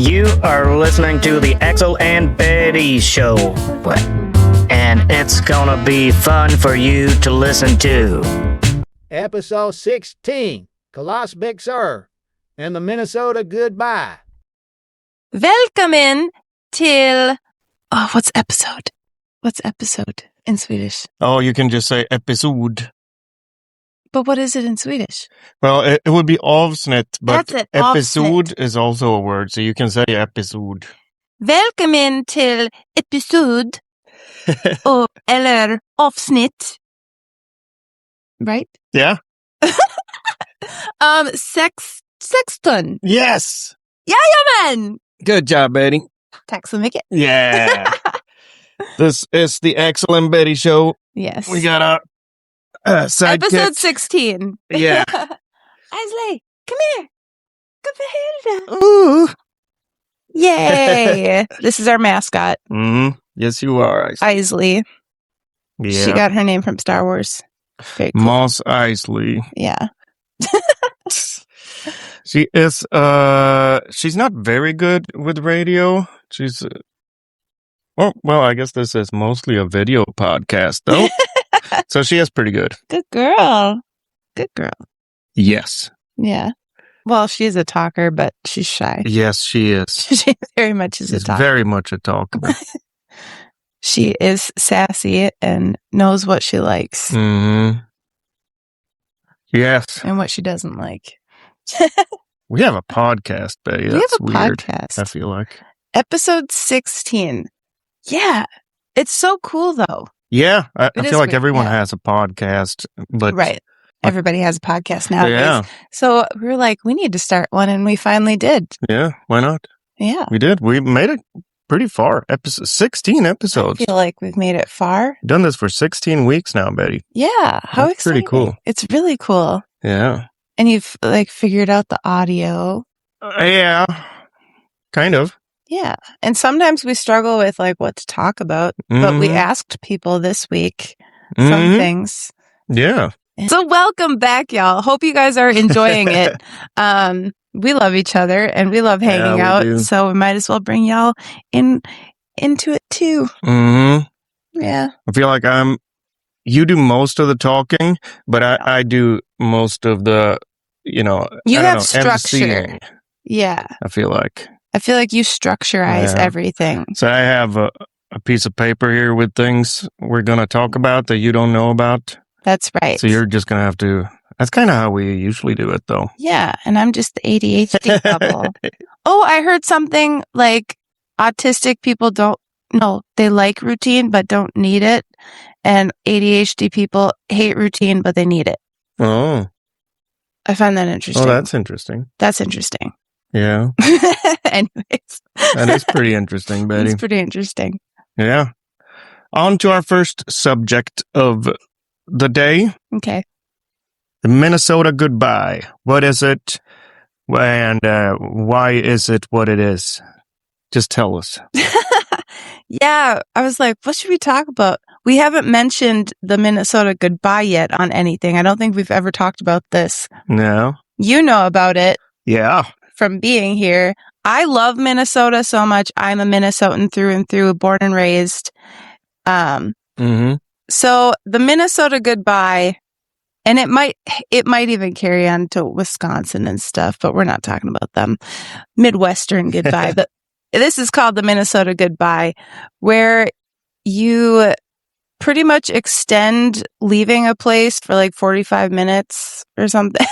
You are listening to the Axel and Betty Show. And it's gonna be fun for you to listen to. Episode 16, Kalasbyxor, and the Minnesota Goodbye. Välkommen till... Oh, what's episode? What's episode in Swedish? Oh, you can just say episode. But what is it in Swedish? Well, it would be avsnitt, but That's it, episode avsnitt. is also a word, so you can say episode. Välkommen till episod eller avsnitt. Right? Yeah? 16. Yes! Jajamän! Good job, Betty. Tack så mycket. Yeah. This is the Axel and Betty Show. Yes. We got our sidekick. Episode 16. Yeah. Isley, come here. Come here. Ooh. Yay. This is our mascot, Mm-hmm. Yes, you are. Isley. Yeah. She got her name from Star Wars. Very cool. Moss Isley. Yeah. She is, she's not very good with radio. She's, well, I guess this is mostly a video podcast, though. So she is pretty good. Good girl. Good girl. Yes. Yeah. Well, she's a talker, but she's shy. Yes, she is. She very much is She's a talker. very much a talker. She is sassy and knows what she likes Mm-hmm. Yes. and what she doesn't like. We have a podcast, Betty. We That's have a weird, podcast. I feel like. Episode 16. Yeah. It's so cool, though. Yeah, I It is feel like weird, everyone yeah. has a podcast, but Right. Everybody has a podcast nowadays. yeah, So we were like, we need to start one, and we finally did. yeah, why not? Yeah. We did. We made it pretty far. 16 episodes. I feel like we've made it far. Done this for 16 weeks now, Betty. Yeah. How That's pretty exciting. cool. It's really cool. Yeah. And you've like figured out the audio. Yeah, kind of. Yeah. And sometimes we struggle with like what to talk about, but we Mhm. asked people this week some Mhm. things. Yeah. So welcome back, y'all. Hope you guys are enjoying it. We love each other and we love hanging Yeah, we out. do. So we might as well bring y'all into it too. Hmm. Yeah. I feel like you do most of the talking, but I do most of the, You I don't have know, structure. emceeing, Yeah. I feel like. I feel like you structureize Yeah. everything. So I have a piece of paper here with things we're going to talk about that you don't know about. That's right. So you're just going to have to, that's kind of how we usually do it, though. Yeah. And I'm just the ADHD couple. Oh, I heard something like autistic people they like routine, but don't need it. And ADHD people hate routine, but they need it. Oh, I find that interesting. that's interesting. That's interesting. Yeah, Anyways. that is pretty interesting, Betty. It's pretty interesting. Yeah. On to our first subject of the day, Okay. the Minnesota Goodbye. What is it? And why is it what it is? Just tell us. Yeah. I was like, what should we talk about? We haven't mentioned the Minnesota Goodbye yet on anything. I don't think we've ever talked about this. No? You know about it Yeah. from being here. I love Minnesota so much. I'm a Minnesotan through and through, born and raised. Mm-hmm. So the Minnesota Goodbye, and it might even carry on to Wisconsin and stuff, but we're not talking about them. Midwestern Goodbye, but this is called the Minnesota Goodbye, where you pretty much extend leaving a place for like 45 minutes or something.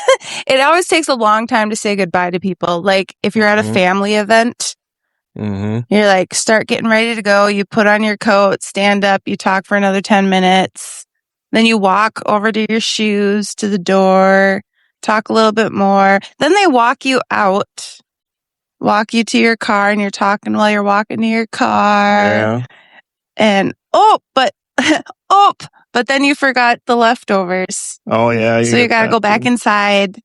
It always takes a long time to say goodbye to people. Like if you're at a Mhm. family event, Mm-hmm. you're like, start getting ready to go. You put on your coat, stand up, you talk for another 10 minutes. Then you walk over to your shoes to the door, talk a little bit more. Then they walk you out, walk you to your car, and you're talking while you're walking to your car. Yeah. And but then you forgot the leftovers. Oh, yeah. So you get got to that go back too. inside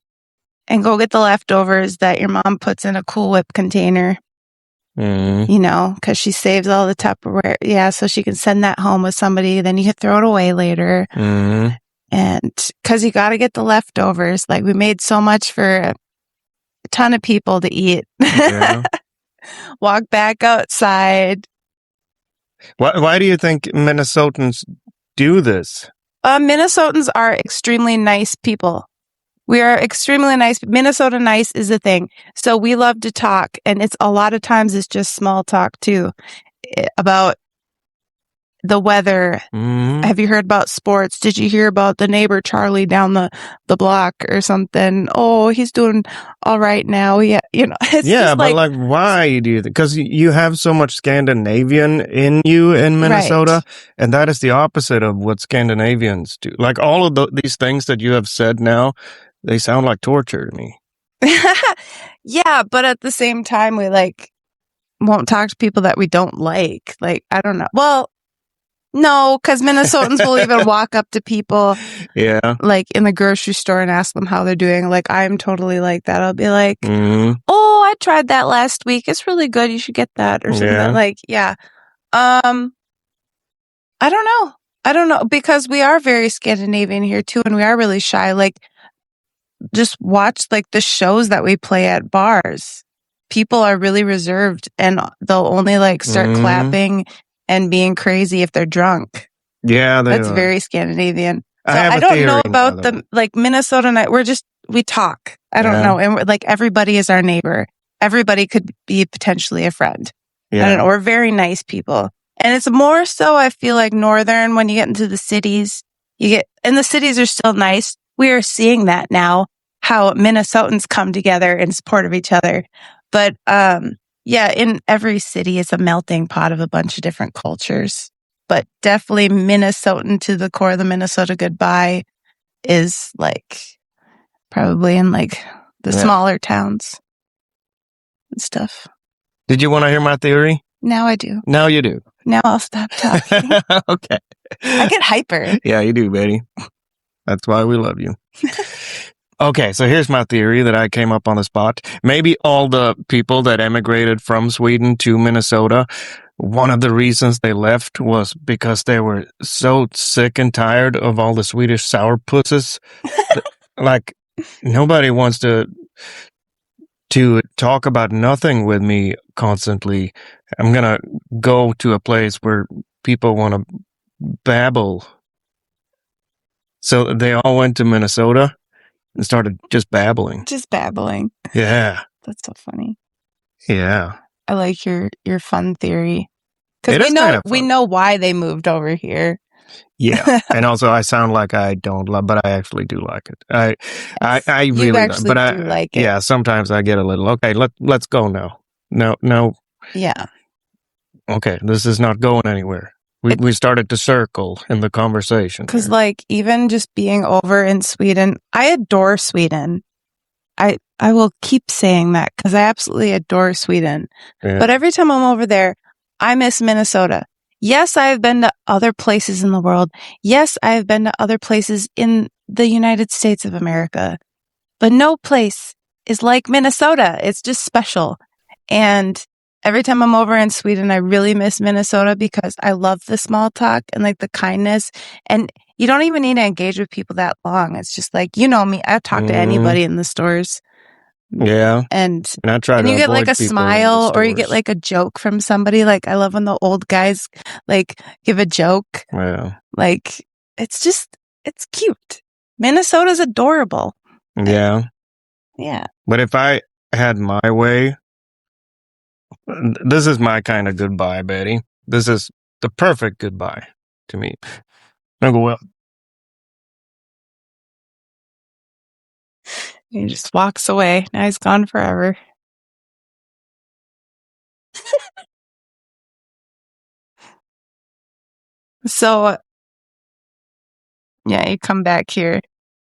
and go get the leftovers that your mom puts in a Cool Whip container. Mhm. Because she saves all the Tupperware. Yeah, so she can send that home with somebody. Then you can throw it away later. Mhm. And because you got to get the leftovers. Like we made so much for a ton of people to eat. Yeah. walk back outside. Why do you think Minnesotans do this? Minnesotans are extremely nice people. We are extremely nice. Minnesota nice is a thing. So we love to talk, and it's a lot of times it's just small talk too about the weather. Mhm. Have you heard about sports? Did you hear about the neighbor Charlie down the block or something? Oh, he's doing all right now. Yeah, it's Yeah, just but why do you think? Because you have so much Scandinavian in you in Minnesota, and that is the opposite of what Scandinavians do. Like all of these things that you have said now, they sound like torture to me. Yeah, but at the same time, we won't talk to people that we don't like. Like, I don't know. Well, no, because Minnesotans will even walk up to people, Yeah. like in the grocery store and ask them how they're doing. Like, I'm totally like that. I'll be like, Mhm. "Oh, I tried that last week. It's really good. You should get that," or something. Yeah. Like, yeah. I don't know because we are very Scandinavian here too, and we are really shy. Like, just watch like the shows that we play at bars. People are really reserved, and they'll only start Mhm. clapping and being crazy if they're drunk. Yeah, That's are. very Scandinavian. I So have I a don't theory know now, about though. the Minnesota night. We talk. I don't Yeah. know, and we're, everybody is our neighbor. Everybody could be potentially a friend. I don't know. Yeah. We're very nice people, and it's more so. I feel like northern when you get into the cities, and the cities are still nice. We are seeing that now. How Minnesotans come together in support of each other. But yeah, in every city, it's a melting pot of a bunch of different cultures. But definitely Minnesotan to the core. The Minnesota Goodbye is probably in the Yeah. smaller towns and stuff. Did you want to hear my theory? Now I do. Now you do. Now I'll stop talking. Okay. I get hyper. Yeah, you do, Betty. That's why we love you. Okay, so here's my theory that I came up on the spot. Maybe all the people that emigrated from Sweden to Minnesota, one of the reasons they left was because they were so sick and tired of all the Swedish sourpusses. Like, nobody wants to talk about nothing with me constantly. I'm gonna go to a place where people want to babble. So they all went to Minnesota and started just babbling. Just babbling. Yeah. That's so funny. Yeah. I like your fun theory. It Because is kind of we fun. know why they moved over here. Yeah. And also I sound like I don't love, but I actually do like it. I You really actually but I do like it. yeah, sometimes I get a little, okay, let's go now. No. Yeah. Okay, this is not going anywhere. We started to circle in the conversation. Because there. even just being over in Sweden, I adore Sweden. I will keep saying that because I absolutely adore Sweden. Yeah. But every time I'm over there, I miss Minnesota. Yes, I've been to other places in the world. Yes, I've been to other places in the United States of America. But no place is like Minnesota. It's just special. And every time I'm over in Sweden, I really miss Minnesota because I love the small talk and the kindness. And you don't even need to engage with people that long. It's just me. I talk to anybody in the stores. Yeah. And I try and to you get avoid a people in the smile or you get stores. a joke from somebody. I love when the old guys give a joke. Yeah. It's cute. Minnesota's adorable. Yeah. Yeah. But if I had my way, this is my kind of goodbye, Betty. This is the perfect goodbye to me. No go well. He just walks away. Now he's gone forever. So, yeah, you come back here.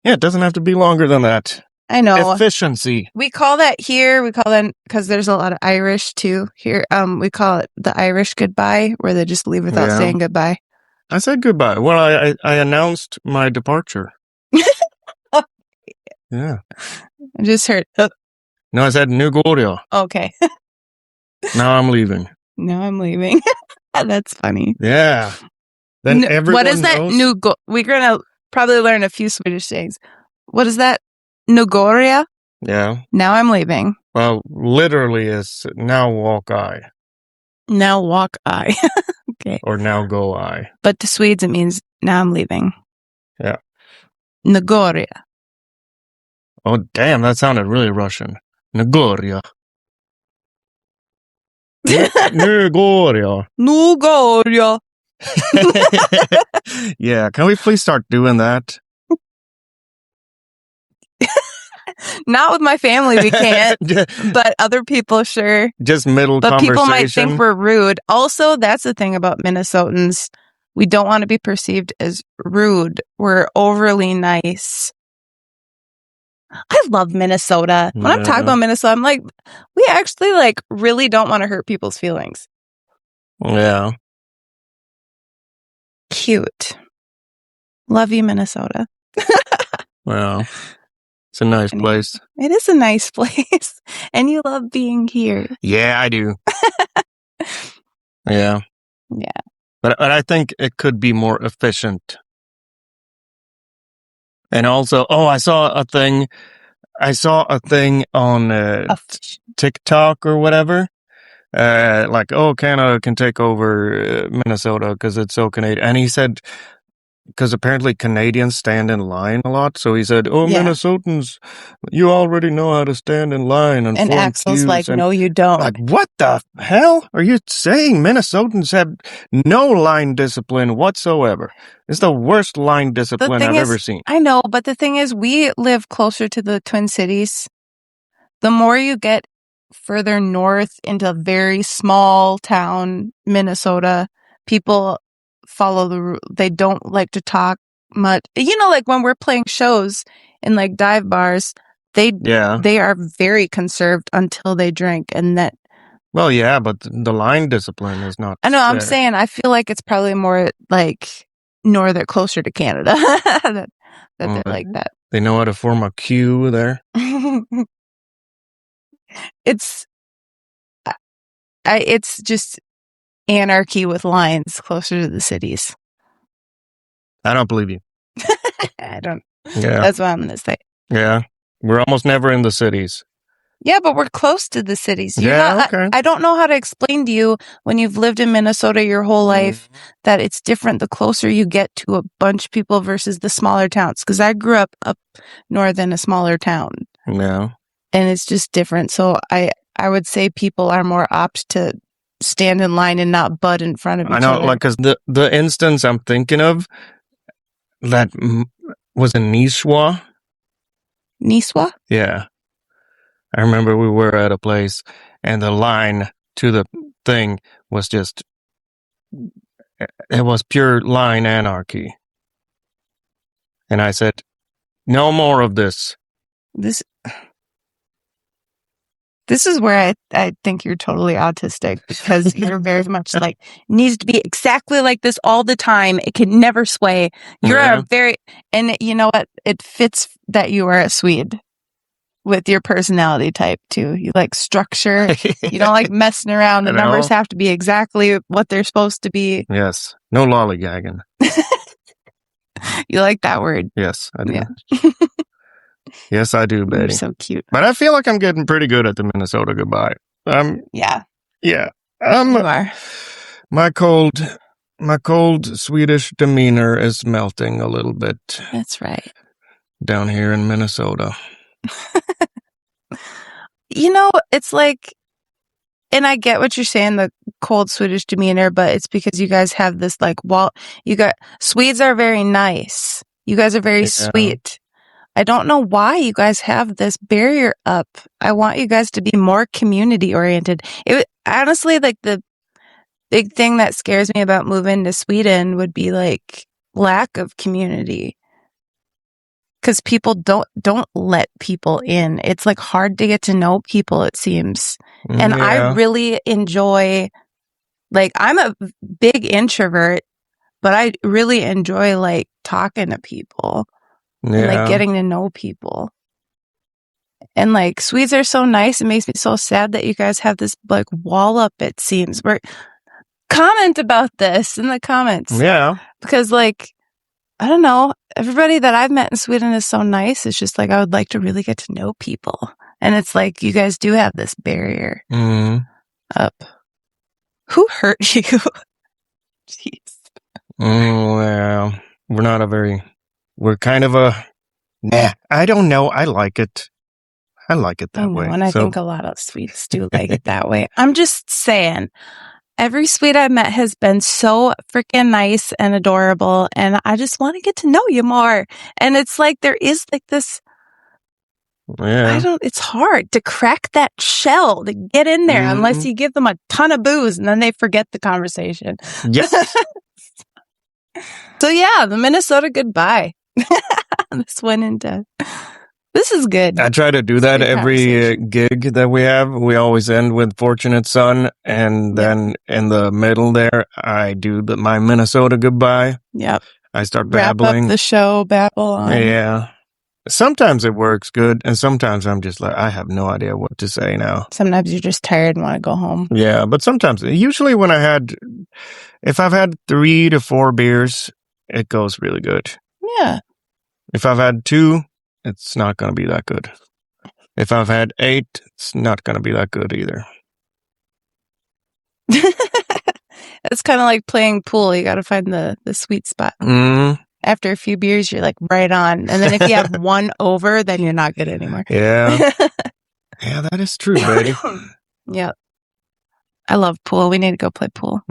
Yeah, it doesn't have to be longer than that. I know. Efficiency. We call that here, because there's a lot of Irish too here. We call it the Irish goodbye, where they just leave without saying goodbye. I said goodbye. Well, I announced my departure. Yeah. I just heard, No, I said nu går jag. okay. Now I'm leaving. Now I'm leaving. That's funny. Yeah. Then everyone what is that? knows. We're going to probably learn a few Swedish things. What is that? Nugoria? Yeah. Now I'm leaving. Well, literally is now walk I. Now walk I. Okay. Or now go I. But to Swedes, it means now I'm leaving. Yeah. Nagoria. Oh, damn, that sounded really Russian. Nagoria. Nagoria. Nagoria. Yeah, can we please start doing that? Not with my family, we can't. But other people, sure. Just middle But conversation. people might think we're rude. Also, that's the thing about Minnesotans. We don't want to be perceived as rude. We're overly nice. I love Minnesota. When I'm talking about Minnesota, I'm like, we actually like really don't want to hurt people's feelings. Yeah. Cute. Love you, Minnesota. Well, it's a nice place. It is a nice place. And you love being here. Yeah, I do. Yeah. Yeah. But I think it could be more efficient. And also, I saw a thing on TikTok or whatever. Like, Canada can take over Minnesota because it's so Canadian. And he said, because apparently Canadians stand in line a lot. So he said, Minnesotans, you already know how to stand in line. And Axel's like, no, you don't. Like, what the hell are you saying? Minnesotans have no line discipline whatsoever. It's the worst line discipline I've ever seen. I know, but the thing is, we live closer to the Twin Cities. The more you get further north into very small town Minnesota, people follow they don't like to talk much. You know, like when we're playing shows in like dive bars, they are very conserved until they drink, and that. Well, yeah, but the line discipline is not. I know. I'm saying I feel like it's probably more like closer to Canada that they're like that. They know how to form a queue there. It's just anarchy with lines closer to the cities. I don't believe you. I don't. Yeah. That's what I'm going to say. Yeah. We're almost never in the cities. Yeah, but we're close to the cities. Okay. I don't know how to explain to you when you've lived in Minnesota your whole life that it's different the closer you get to a bunch of people versus the smaller towns. Because I grew up north in a smaller town. Yeah. And it's just different. So I would say people are more apt to stand in line and not butt in front of each other. I know, like, because the instance I'm thinking of that was in Nishwa. Nishwa? Yeah. I remember we were at a place and the line to the thing was just, it was pure line anarchy. And I said, no more of this. This is where I think you're totally autistic, because you're very much like, needs to be exactly like this all the time. It can never sway. You're and you know what? It fits that you are a Swede with your personality type too. You like structure. You don't like messing around. The numbers have to be exactly what they're supposed to be. Yes. No lollygagging. You like that word. Yes, I do. Yeah. Yes, I do, Betty. You're so cute. But I feel like I'm getting pretty good at the Minnesota goodbye. Yeah. Yeah. You are. My cold Swedish demeanor is melting a little bit. That's right. Down here in Minnesota. You know, it's like, and I get what you're saying, the cold Swedish demeanor, but it's because you guys have this like Swedes are very nice. You guys are very sweet. I don't know why you guys have this barrier up. I want you guys to be more community oriented. Honestly, like the big thing that scares me about moving to Sweden would be like lack of community. Because people don't let people in. It's like hard to get to know people, it seems. And I really enjoy, like, I'm a big introvert, but I really enjoy like talking to people. And like getting to know people. And like Swedes are so nice. It makes me so sad that you guys have this like wall up, it seems. Comment about this in the comments. Yeah. Because like, I don't know. everybody that I've met in Sweden is so nice. It's just like, I would like to really get to know people. And it's like, you guys do have this barrier up. Who hurt you? Jeez. Well, we're kind of I don't know. I like it. I like it that way. And I think a lot of Swedes do like it that way. I'm just saying, every Swede I've met has been so freaking nice and adorable, and I just want to get to know you more. And it's like, there is like this, it's hard to crack that shell, to get in there, unless you give them a ton of booze and then they forget the conversation. Yes. So yeah, the Minnesota goodbye. This is good. I try to do that every gig that we have. We always end with Fortunate Son, and then in the middle there, I do my Minnesota goodbye. Yep. I start babbling. Wrap up the show, babble on. Yeah. Sometimes it works good, and sometimes I'm just like, I have no idea what to say now. Sometimes you're just tired and want to go home. Yeah, but usually if I've had 3 to 4 beers, it goes really good. Yeah. If I've had 2, it's not going to be that good. If I've had 8, it's not going to be that good either. It's kind of like playing pool. You got to find the sweet spot. After a few beers, you're like right on. And then if you have one over, then you're not good anymore. Yeah. Yeah, that is true, Betty. Yeah. I love pool. We need to go play pool.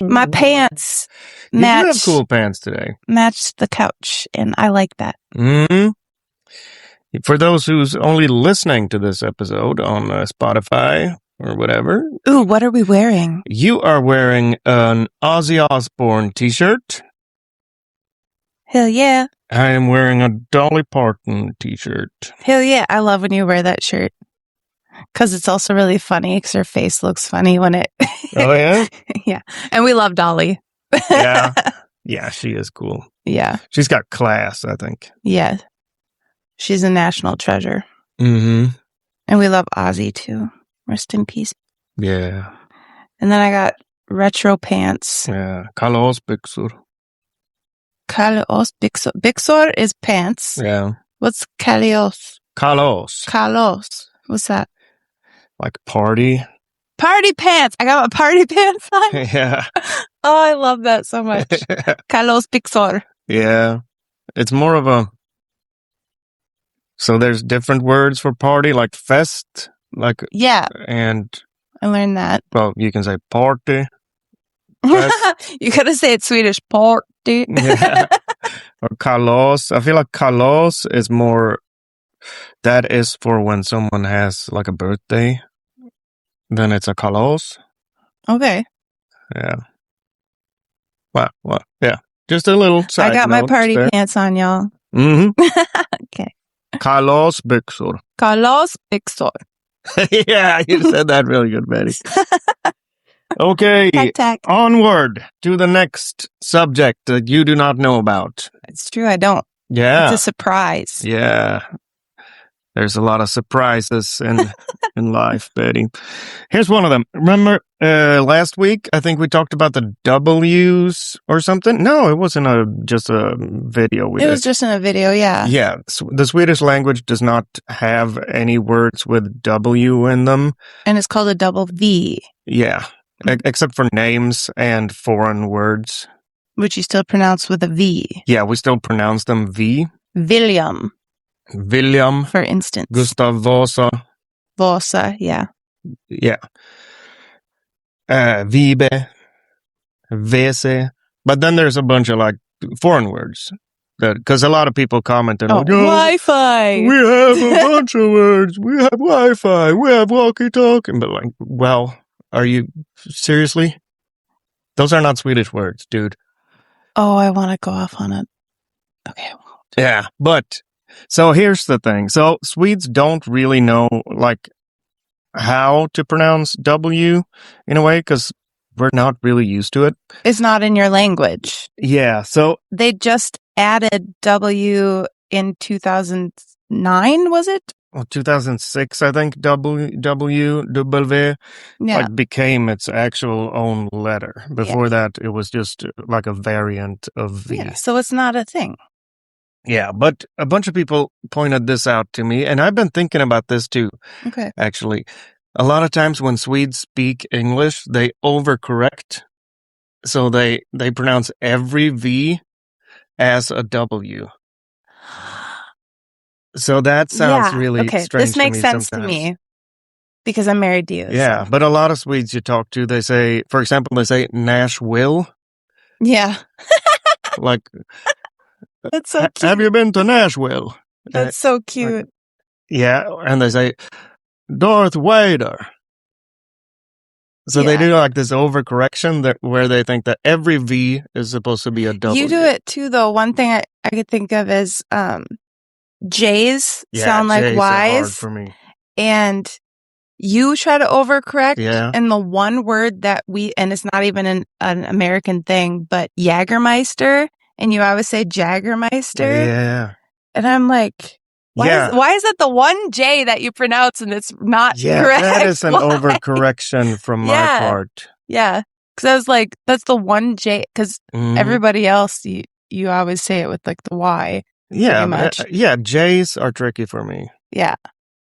My pants You do have cool pants today. Matched the couch, and I like that. For those who's only listening to this episode on Spotify or whatever. Ooh, what are we wearing? You are wearing an Ozzy Osbourne t-shirt. Hell yeah. I am wearing a Dolly Parton t-shirt. Hell yeah. I love when you wear that shirt. Because it's also really funny, because her face looks funny when it... Oh, yeah? Yeah. And we love Dolly. Yeah. Yeah, she is cool. Yeah. She's got class, I think. Yeah. She's a national treasure. Mm-hmm. And we love Ozzy, too. Rest in peace. Yeah. And then I got retro pants. Yeah. Kalasbyxor. Kalasbyxor. Byxor is pants. Yeah. What's kalos? Kalos. What's that? Like party. Party pants. I got my party pants on. Yeah. Oh, I love that so much. Kalasbyxor. Yeah. It's more of a... So there's different words for party, like fest, like... Yeah. And... I learned that. Well, you can say party. You gotta say it Swedish. Party. Yeah. Or kalas. I feel like kalas is more... That is for when someone has like a birthday. Then it's a kalas. Okay. Yeah. Well, yeah. Just a little side I got my note party there. pants on, y'all. Mm-hmm. Okay. Kalasbyxor. Kalasbyxor. Yeah, you said that really good, Betty. Okay. Tack. Onward to the next subject that you do not know about. It's true, I don't. Yeah. It's a surprise. Yeah. There's a lot of surprises in life, Betty. Here's one of them. Remember last week, I think we talked about the W's or something? No, it wasn't just a video. It was just in a video, yeah. Yeah. The Swedish language does not have any words with W in them. And it's called a double V. Yeah. Except for names and foreign words. Which you still pronounce with a V. Yeah, we still pronounce them V. William. For instance. Gustav Vasa. Vasa, yeah. Yeah. Vibe. Vese. But then there's a bunch of like foreign words. Because a lot of people commented, Wi-Fi. We have a bunch of words. We have Wi-Fi. We have walkie-talkie. But like, well, are you seriously? Those are not Swedish words, dude. Oh, I want to go off on it. Okay, I won't. Yeah, but... So here's the thing. So Swedes don't really know like how to pronounce W in a way because we're not really used to it. It's not in your language. Yeah. So they just added W in 2009, was it? 2006, I think, W Yeah. became its actual own letter. Before that, it was just like a variant of V. Yeah. So it's not a thing. Yeah, but a bunch of people pointed this out to me, and I've been thinking about this too, Okay. actually. A lot of times when Swedes speak English, they overcorrect. So they pronounce every V as a W. So that sounds really strange This makes to me sense sometimes. to me because I'm married to you. Yeah, so. but a lot of Swedes you talk to, they say, for example, they say Nashville. Yeah. Like, That's so cute. have you been to Nashville? That's so cute. Yeah, and they say Darth Vader. So they do like this overcorrection where they think that every V is supposed to be a W. You do it too, though. One thing I could think of is J's sound like J's Y's. are hard for me. And you try to overcorrect. Yeah. And the one word that and it's not even an American thing, but Jägermeister. And you always say Jägermeister. Yeah. And I'm like, why is that the one J that you pronounce and it's not correct? That is an overcorrection from my part. Yeah. Because I was like, that's the one J. Because everybody else, you always say it with like the Y. Yeah. J's are tricky for me. Yeah.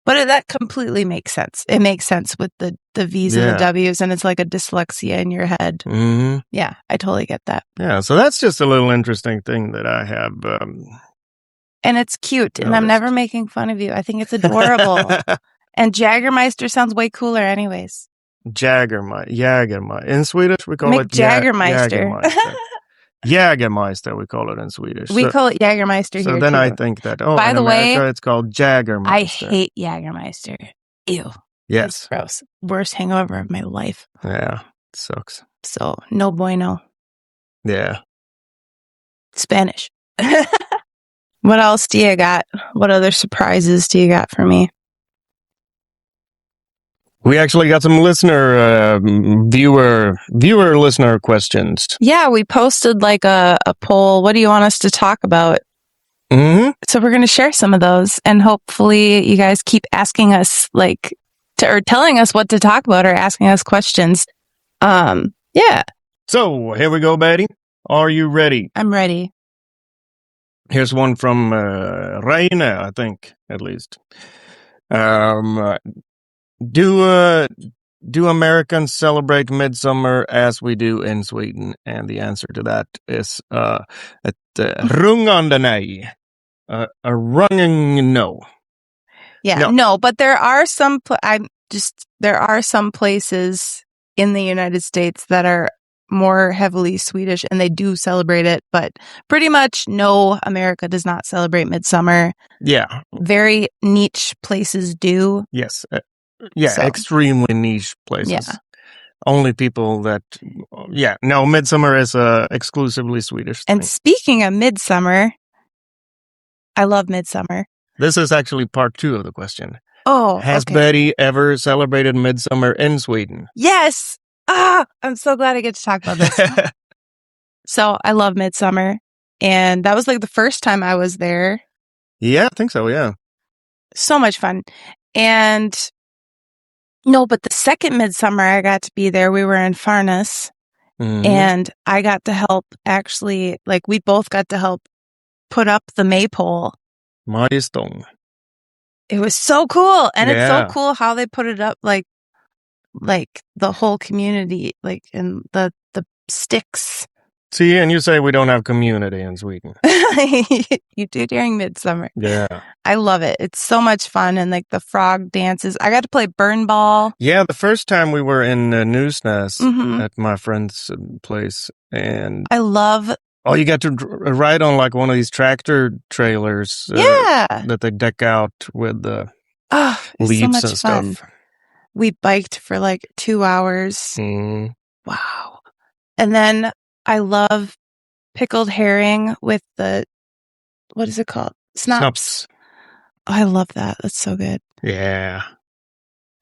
But that completely makes sense. It makes sense with the V's and the W's, and it's like a dyslexia in your head. Mm-hmm. Yeah, I totally get that. Yeah, so that's just a little interesting thing that I have. And it's cute, and I'm never making fun of you. I think it's adorable. And Jägermeister sounds way cooler anyways. Jägermeister. In Swedish, we call it Jägermeister. Jägermeister, we call it in Swedish. We call it Jägermeister here, So then too. I think that, By the America, way, it's called Jägermeister. I hate Jägermeister. Ew. Yes. It's gross. Worst hangover of my life. Yeah, it sucks. So, no bueno. Yeah. Spanish. What else do you got? What other surprises do you got for me? We actually got some viewer listener questions. Yeah, we posted like a poll. What do you want us to talk about? Mm-hmm. So we're going to share some of those, and hopefully you guys keep asking us or telling us what to talk about or asking us questions. Yeah. So here we go, Betty. Are you ready? I'm ready. Here's one from Raina, I think, at least. Do Americans celebrate midsummer as we do in Sweden? And the answer to that is rungande nej. A runging no. Yeah, no, but there are some places in the United States that are more heavily Swedish, and they do celebrate it, but pretty much no, America does not celebrate midsummer. Yeah. Very niche places do. Yes. Extremely niche places. Yeah. Only people that, midsummer is exclusively Swedish thing. And speaking of midsummer, I love midsummer. This is actually part 2 of the question. Oh, Has Betty ever celebrated midsummer in Sweden? Yes. I'm so glad I get to talk about this. So I love midsummer, and that was like the first time I was there. Yeah, I think so, yeah. So much fun. And no, but the second midsummer I got to be there, we were in Farnäs, and I got to help actually, we both got to help put up the maypole. Majstång. It was so cool. And it's so cool how they put it up, like the whole community, and the sticks. See, and you say we don't have community in Sweden. You do during midsummer. Yeah. I love it. It's so much fun. And the frog dances. I got to play burn ball. Yeah, the first time we were in Nusnäs at my friend's place. And I love... Oh, you got to ride on one of these tractor trailers. That they deck out with the leaves so and stuff. Fun. We biked for 2 hours. Mm. Wow. And then I love pickled herring with what is it called? Snaps. Oh, I love that. That's so good. Yeah.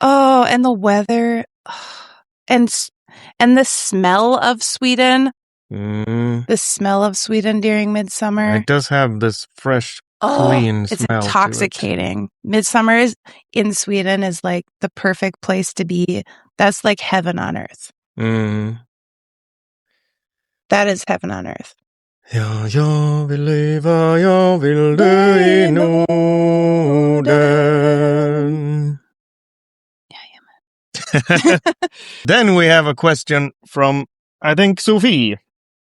Oh, and the weather. And the smell of Sweden. Mm. The smell of Sweden during midsummer. It does have this fresh clean It's smell to it. intoxicating. Midsummer in Sweden is like the perfect place to be. That's like heaven on earth. Mm. That is heaven on earth. Ja, jag vill leva, jag vill dö i Norden. Then we have a question from, I think, Sophie.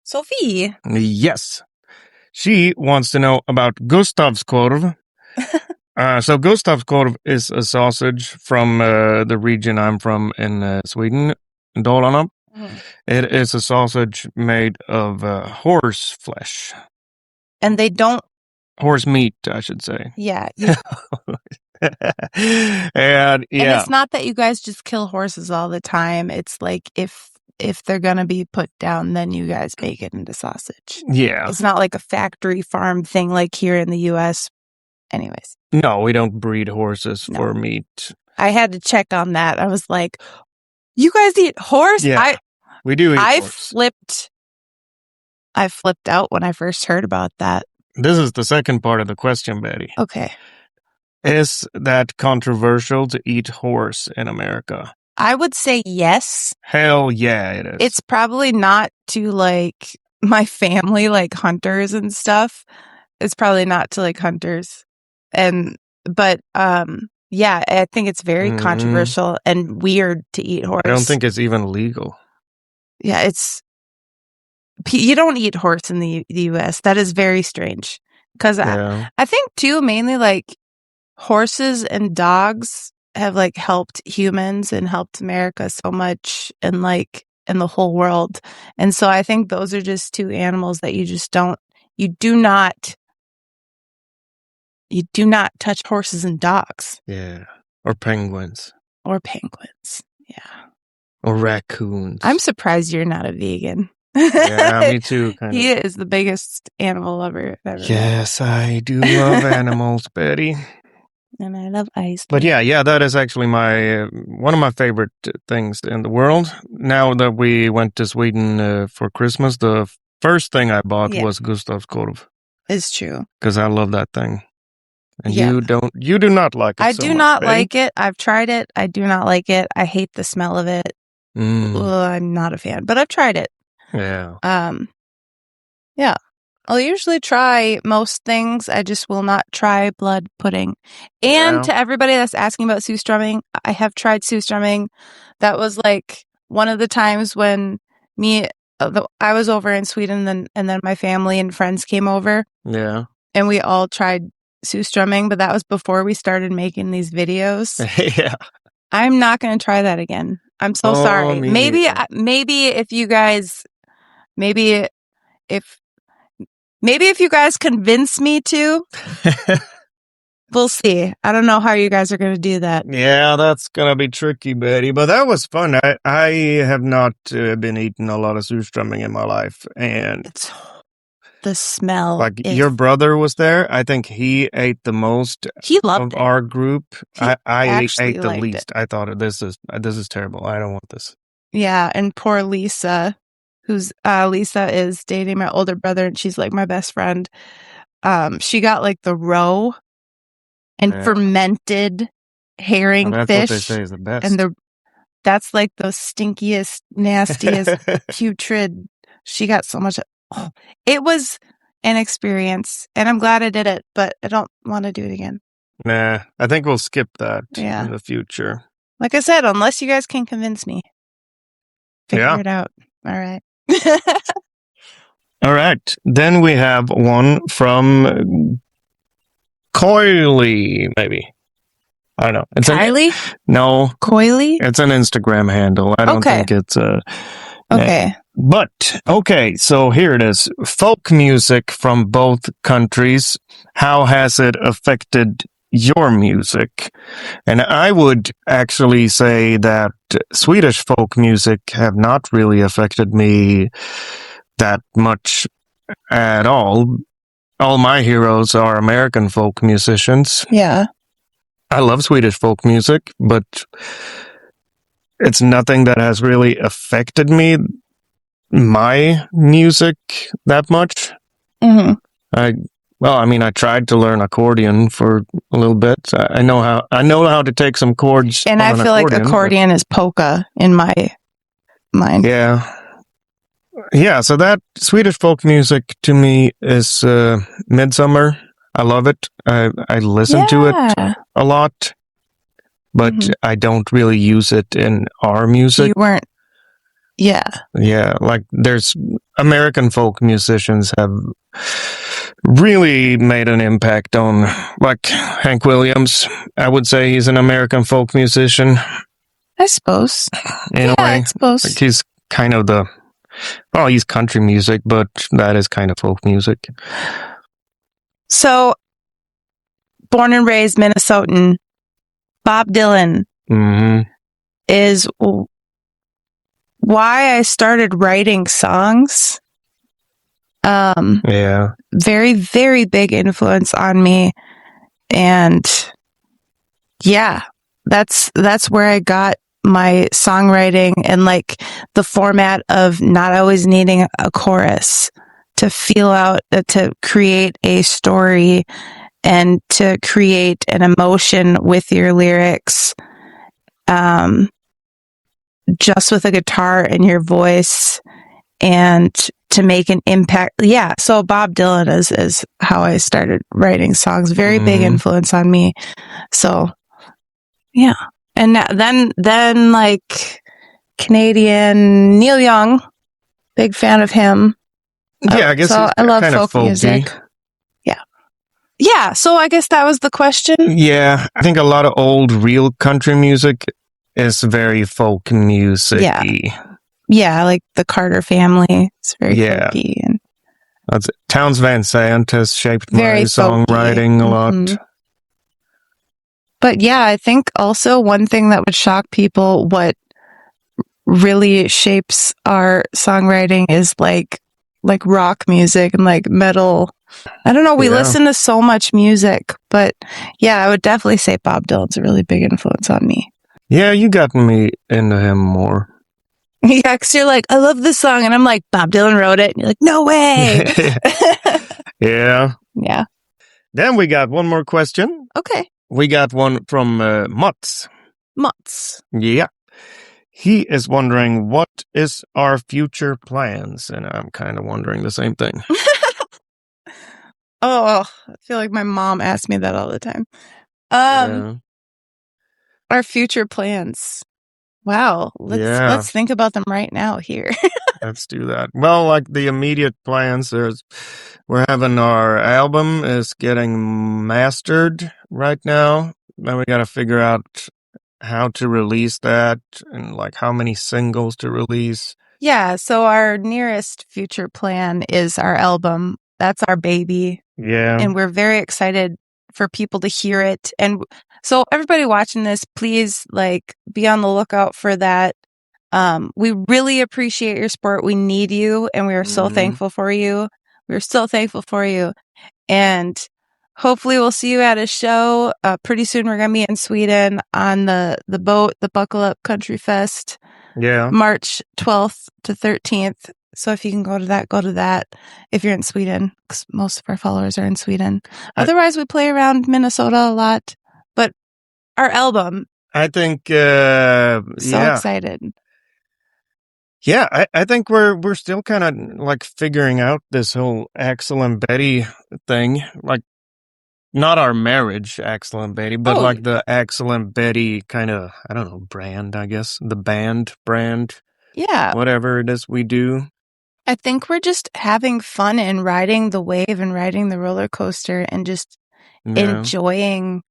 Sophie. Yes. She wants to know about Gustavskorv. So Gustavskorv is a sausage from the region I'm from in Sweden, Dalarna. It is a sausage made of horse flesh. And they don't. Horse meat, I should say. Yeah. And it's not that you guys just kill horses all the time. It's like if they're going to be put down, then you guys make it into sausage. Yeah. It's not like a factory farm thing like here in the U.S. Anyways. No, we don't breed horses for meat. I had to check on that. I was like, you guys eat horse? Yeah, we do eat horse. I flipped out when I first heard about that. This is the second part of the question, Betty. Okay. Is that controversial to eat horse in America? I would say yes. Hell yeah, it is. It's probably not to like my family, like hunters and stuff. It's probably not to like hunters. But yeah, I think it's very controversial and weird to eat horse. I don't think it's even legal. Yeah, you don't eat horse in the U.S. That is very strange. Because I think too, mainly like horses and dogs have like helped humans and helped America so much and like in the whole world. And so I think those are just two animals that you do not touch horses and dogs. Yeah. Or penguins. Yeah. Or raccoons. I'm surprised you're not a vegan. Yeah, me too. He is the biggest animal lover I've ever met. Yes, I do love animals, Betty. And I love ice. But yeah, that is actually one of my favorite things in the world. Now that we went to Sweden for Christmas, the first thing I bought was Gustavskorv. It's true. Because I love that thing. And you do not like it. I do not like it. I've tried it. I do not like it. I hate the smell of it. I'm not a fan, but I've tried it. Yeah. Yeah. I'll usually try most things. I just will not try blood pudding. And to everybody that's asking about surströmming, I have tried surströmming. That was like one of the times when I was over in Sweden and then my family and friends came over. Yeah. And we all tried surströmming, but that was before we started making these videos. Yeah. I'm not going to try that again. I'm so sorry. Maybe if you guys, maybe if you guys convince me to, we'll see. I don't know how you guys are going to do that. Yeah, that's going to be tricky, Betty. But that was fun. I have not been eating a lot of surströmming in my life. And it's the smell. Like your brother was there. I think he ate the most of our group. I ate the least. It. I thought this is terrible. I don't want this. Yeah, and poor Lisa, Lisa is dating my older brother, and she's like my best friend. She got like the roe and fermented herring that's fish. What they say is the best. And that's like the stinkiest, nastiest, putrid. She got so much. Oh, it was an experience, and I'm glad I did it, but I don't want to do it again. Nah, I think we'll skip that in the future. Like I said, unless you guys can convince me. Figure it out. All right. All right. Then we have one from Coily, maybe. I don't know. Kylie? No. Coily? It's an Instagram handle. I don't think it's a... Okay. But, okay, so here it is. Folk music from both countries. How has it affected your music? And I would actually say that Swedish folk music have not really affected me that much at all. All my heroes are American folk musicians. Yeah. I love Swedish folk music, but it's nothing that has really affected my music that much. Mm-hmm. Well, I mean, I tried to learn accordion for a little bit. I know how to take some chords. And I on an feel like accordion is polka in my mind. Yeah. Yeah, so that Swedish folk music to me is Midsummer. I love it. I listen to it a lot, but I don't really use it in our music. You weren't. Yeah. Yeah, like there's American folk musicians have really made an impact on, like Hank Williams. I would say he's an American folk musician. I suppose. In a way. I suppose. Like he's kind of he's country music, but that is kind of folk music. So, born and raised Minnesotan, Bob Dylan is why I started writing songs. Yeah. Very, very big influence on me. And yeah, that's where I got my songwriting and like the format of not always needing a chorus to feel out, to create a story and to create an emotion with your lyrics, just with a guitar and your voice, and to make an impact. Yeah. So Bob Dylan is how I started writing songs. Very big influence on me. So yeah. And then like Canadian Neil Young, big fan of him. Yeah, I guess so I love folk music. Yeah. Yeah. So I guess that was the question. Yeah. I think a lot of old real country music is very folk music-y. Yeah, like the Carter family. It's very folky. And Townes Van Sant has shaped my songwriting a lot. But yeah, I think also one thing that would shock people, what really shapes our songwriting is like rock music and like metal. I don't know. We listen to so much music, but yeah, I would definitely say Bob Dylan's a really big influence on me. Yeah, you got me into him more. Yeah, because you're like, I love this song. And I'm like, Bob Dylan wrote it. And you're like, no way. Yeah. Yeah. Then we got one more question. Okay. We got one from Mutz. Mutz. Yeah. He is wondering, what is our future plans? And I'm kind of wondering the same thing. I feel like my mom asks me that all the time. Our future plans. Wow. Let's think about them right now here. Let's do that. Well, like the immediate plans, we're having our album is getting mastered right now. Then we got to figure out how to release that and like how many singles to release. Yeah. So our nearest future plan is our album. That's our baby. Yeah. And we're very excited for people to hear it. And so everybody watching this, please like be on the lookout for that. We really appreciate your support. We need you, and we are so thankful for you. We're so thankful for you. And hopefully we'll see you at a show. Pretty soon we're going to be in Sweden on the boat, the Buckle Up Country Fest. Yeah. March 12th to 13th. So if you can go to that if you're in Sweden, because most of our followers are in Sweden. Otherwise, we play around Minnesota a lot. But our album. I think, so excited. Yeah, I think we're still kind of like figuring out this whole Axel and Betty thing. Like, not our marriage, Axel and Betty, but like the Axel and Betty kind of, I don't know, brand, I guess. The band brand. Yeah. Whatever it is we do. I think we're just having fun and riding the wave and riding the roller coaster and just enjoying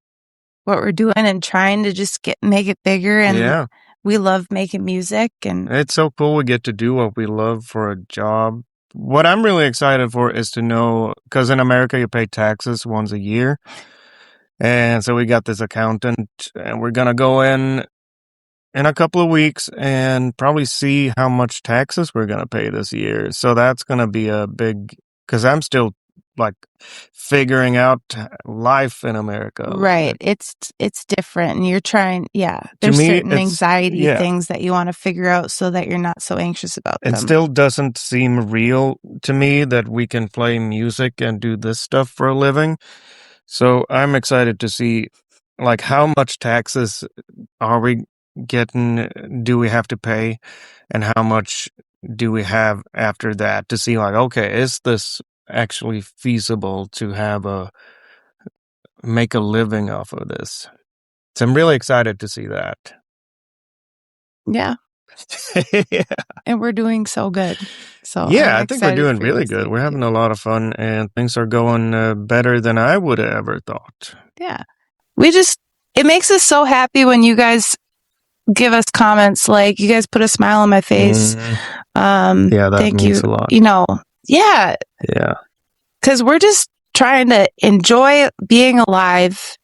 what we're doing and trying to just make it bigger. And we love making music. And it's so cool we get to do what we love for a job. What I'm really excited for is to know, because in America you pay taxes once a year. And so we got this accountant, and we're going to go in a couple of weeks and probably see how much taxes we're going to pay this year. So that's going to be a big, because I'm still like figuring out life in America. Right. It's different, and you're trying. Yeah, To there's me, certain it's anxiety yeah. things that you want to figure out so that you're not so anxious about It them. still doesn't seem real to me that we can play music and do this stuff for a living. So I'm excited to see, like, how much taxes are we getting? Do we have to pay, and how much do we have after that to see, like, okay, is this actually feasible to make a living off of this? So I'm really excited to see that. Yeah, Yeah. and we're doing so good. So Yeah, I'm I think we're excited doing for you really to good. see We're it, having too. a lot of fun, and things are going better than I would have ever thought. Yeah, it makes us so happy when you guys give us comments. Like, you guys put a smile on my face. Yeah, that Thank means you. a lot. You know, yeah, Yeah. because we're just trying to enjoy being alive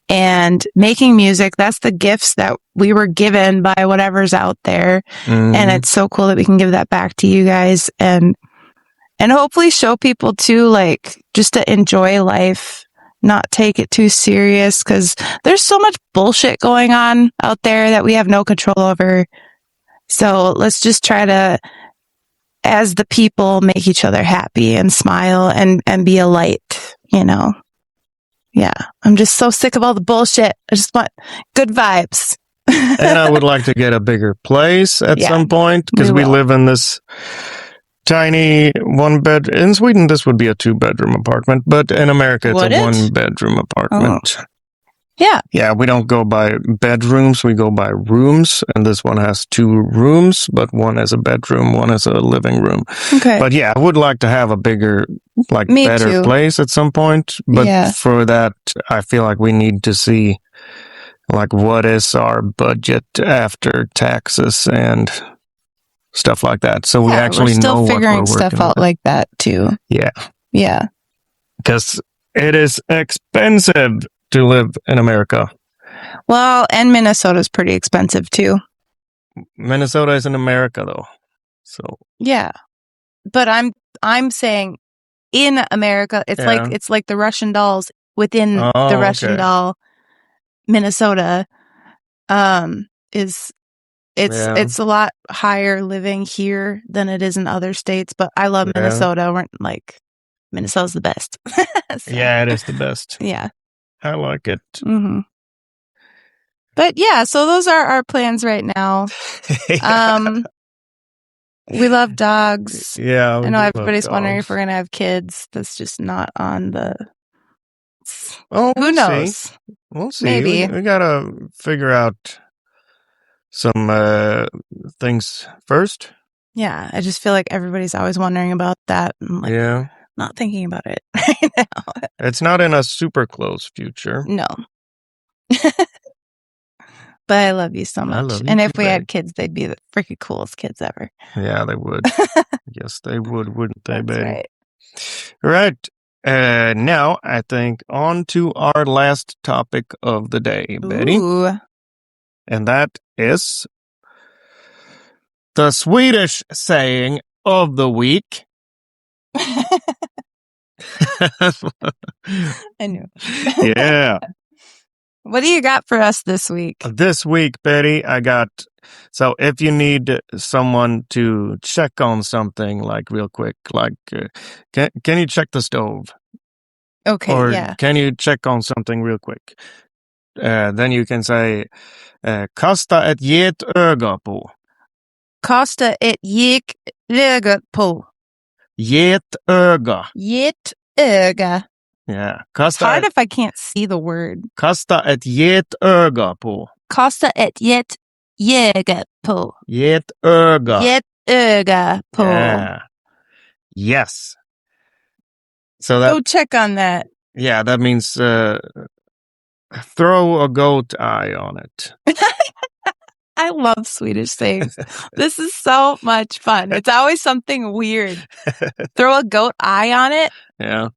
and making music. That's the gifts that we were given by whatever's out there. And it's so cool that we can give that back to you guys, and hopefully show people too, like, just to enjoy life, not take it too serious, because there's so much bullshit going on out there that we have no control over. So let's just try to, as the people, make each other happy and smile and be a light, you know? Yeah. I'm just so sick of all the bullshit. I just want good vibes. And I would like to get a bigger place at Yeah, some point, because we we will. live in this tiny one bed. In Sweden, this would be a 2-bedroom apartment, but in America, it's Would a it? 1-bedroom apartment. Yeah. Yeah, we don't go by bedrooms, we go by rooms, and this one has 2 rooms, but one is a bedroom, one is a living room. Okay. But yeah, I would like to have a bigger, like, Me better too. place at some point. But Yeah. for that, I feel like we need to see, like, what is our budget after taxes and stuff like that. So we Yeah, actually we're still know what figuring we're stuff working out with. like that too. Yeah, Yeah. because it is expensive to live in America. Well, and Minnesota's pretty expensive too. Minnesota is in America, though. So Yeah. But I'm saying in America, it's Yeah. like the Russian dolls within the Oh, Russian okay. doll. Minnesota is Yeah. it's a lot higher living here than it is in other states, but I love Yeah. Minnesota. We're like, Minnesota's the best. So, Yeah, it is the best. yeah. I like it. Hmm. But yeah, so those are our plans right now. Yeah. We love dogs. Yeah, I we know do love everybody's wondering if dogs. we're gonna have kids. That's just not on the. Oh, Who we'll knows? see. We'll see. Maybe. We gotta figure out some things first. Yeah, I just feel like everybody's always wondering about that. I'm like, Yeah. not thinking about it right now. It's not in a super close future. No. But I love you so I much. love you And if too, we babe. had kids, they'd be the freaking coolest kids ever. Yeah, they would. Yes, they would, wouldn't they, That's babe? right. Right. Now, I think on to our last topic of the day, Betty. Ooh. And that is the Swedish saying of the week. I knew. Yeah. What do you got for us this week? This week, Betty, so if you need someone to check on something, like, real quick, like, can you check the stove? Okay, Or yeah. can you check on something real quick? Then you can say, kasta ett get öga på. Kasta ett öga på. Get öga. Get öga. Yeah. It's hard if I can't see the word. Kasta ett get öga på. Kasta ett öga på. Get öga. Get öga på. Yeah. Yes. So that, Go check on that. yeah, that means throw a goat eye on it. I love Swedish sayings. This is so much fun. It's always something weird. Throw a goat eye on it? Yeah.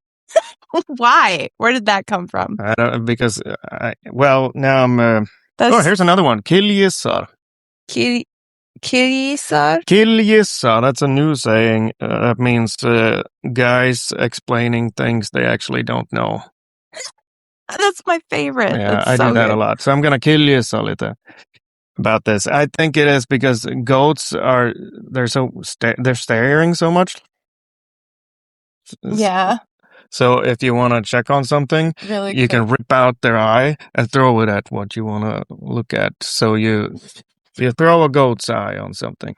Why? Where did that come from? I don't, because now I'm That's here's another one. Killgissar. Kalasbyxor? Killgissa, that's a new saying. That means guys explaining things they actually don't know. That's my favorite. Yeah, That's I so do that good. a lot. So I'm going to killgissa lite about this. I think it is because goats are, they're staring so much. Yeah. So if you want to check on something, Really you can quick. rip out their eye and throw it at what you want to look at. So you throw a goat's eye on something.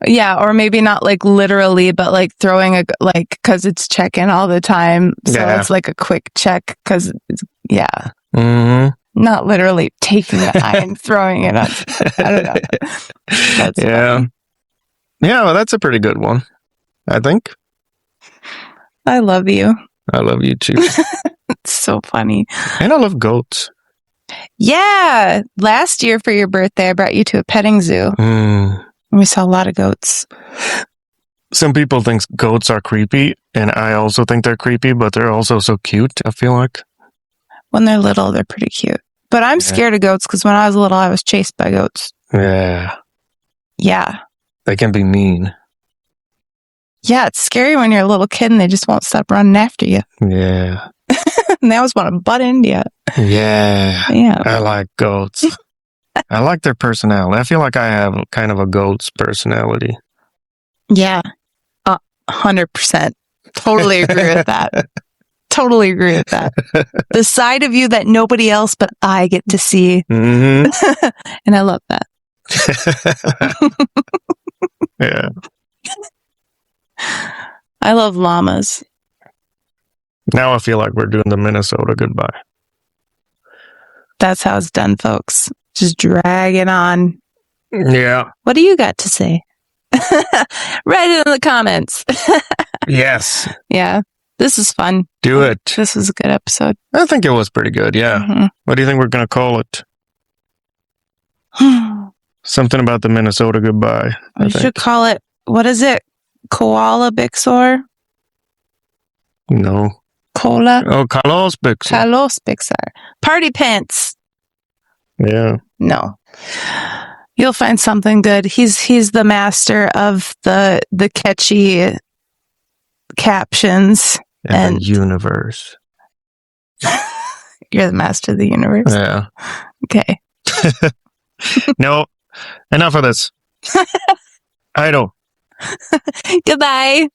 Yeah, or maybe not like literally, but like throwing because it's checking all the time. So Yeah. it's like a quick check because, yeah. Mm-hmm. Not literally taking the eye and throwing it on. I don't know. That's Yeah. funny. Yeah, well, that's a pretty good one, I think. I love you. I love you too. It's so funny. And I love goats. Yeah. Last year for your birthday, I brought you to a petting zoo. Mm. We saw a lot of goats. Some people think goats are creepy, and I also think they're creepy, but they're also so cute, I feel like. When they're little, they're pretty cute. But I'm scared of goats because when I was little, I was chased by goats. Yeah. Yeah. They can be mean. Yeah, it's scary when you're a little kid and they just won't stop running after you. Yeah. And they always want to butt into you. Yeah. Yeah. I like goats. I like their personality. I feel like I have kind of a goat's personality. Yeah. 100%. Totally agree with that. Totally agree with that. The side of you that nobody else but I get to see. Mm-hmm. And I love that. Yeah. I love llamas. Now I feel like we're doing the Minnesota goodbye. That's how it's done, folks. Just drag it on. Yeah. What do you got to say? Write it in the comments. Yes. Yeah. This is fun. Do it. This was a good episode. I think it was pretty good, yeah. Mm-hmm. What do you think we're going to call it? Something about the Minnesota goodbye. We should call it, what is it? Kalasbyxor? No. Cola? Oh, Kalasbyxor. Kalasbyxor. Party pants. Yeah. No. You'll find something good. He's the master of the catchy captions. And the universe. You're the master of the universe. Yeah. Okay. No. Enough of this. Idle. Goodbye.